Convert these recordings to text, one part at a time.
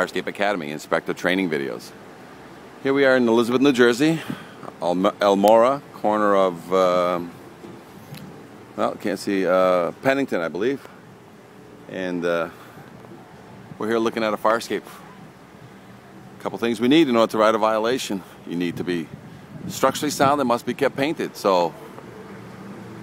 Farscape Academy inspector training videos. Here we are in Elizabeth, New Jersey, Elmora, corner of, well, can't see, Pennington, I believe. And we're here looking at a Farscape. A couple things we need in order to write a violation. You need to be structurally sound and must be kept painted. So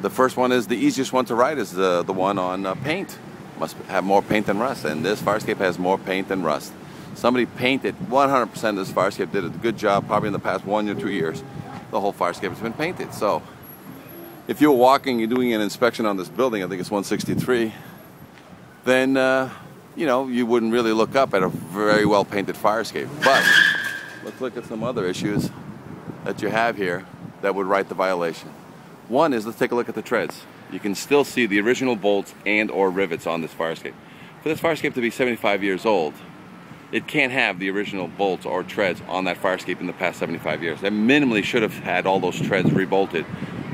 the first one is the easiest one to write is the one on paint. Must have more paint than rust, and this Farscape has more paint than rust. Somebody painted 100% of this Farscape, did a good job probably in the past 1 or 2 years. The whole Farscape has been painted. So if you're walking, you're doing an inspection on this building, I think it's 163, then you know, you wouldn't really look up at a very well painted Farscape. But let's look at some other issues that you have here that would write the violation. One is, let's take a look at the treads. You can still see the original bolts and or rivets on this Farscape. For this Farscape to be 75 years old, it can't have the original bolts or treads on that Farscape in the past 75 years. It minimally should have had all those treads rebolted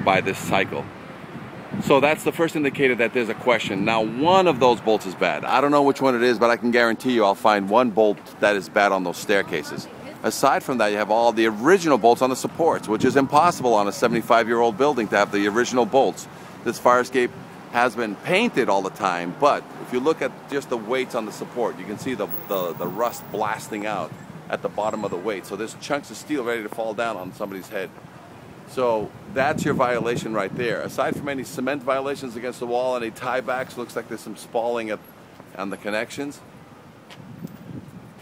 by this cycle. So that's the first indicator that there's a question. Now, one of those bolts is bad. I don't know which one it is, but I can guarantee you I'll find one bolt that is bad on those staircases. Aside from that, you have all the original bolts on the supports, which is impossible on a 75-year-old building to have the original bolts. This Farscape has been painted all the time, but if you look at just the weights on the support, you can see the rust blasting out at the bottom of the weight. So there's chunks of steel ready to fall down on somebody's head. So that's your violation right there. Aside from any cement violations against the wall, any tiebacks, looks like there's some spalling on the connections,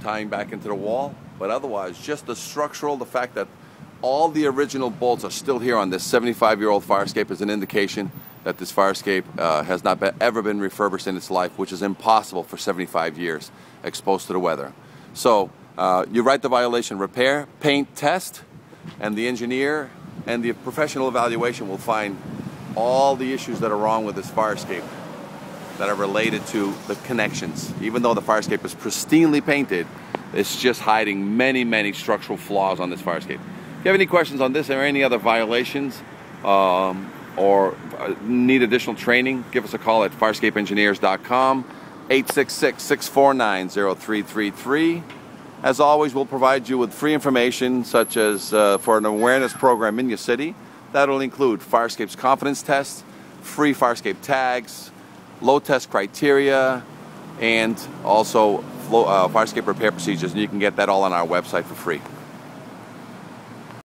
tying back into the wall. But otherwise, just the structural, the fact that all the original bolts are still here on this 75-year-old Farscape is an indication that this Farscape has not ever been refurbished in its life, which is impossible for 75 years exposed to the weather. So you write the violation: repair, paint, test, and the engineer and the professional evaluation will find all the issues that are wrong with this Farscape that are related to the connections. Even though the Farscape is pristinely painted, it's just hiding many, many structural flaws on this Farscape. If you have any questions on this or any other violations or need additional training, give us a call at farscapeengineers.com, 866-649-0333. As always, we'll provide you with free information such as for an awareness program in your city. That will include Farscape's confidence tests, free Farscape tags, low test criteria, and also Farscape repair procedures. And you can get that all on our website for free.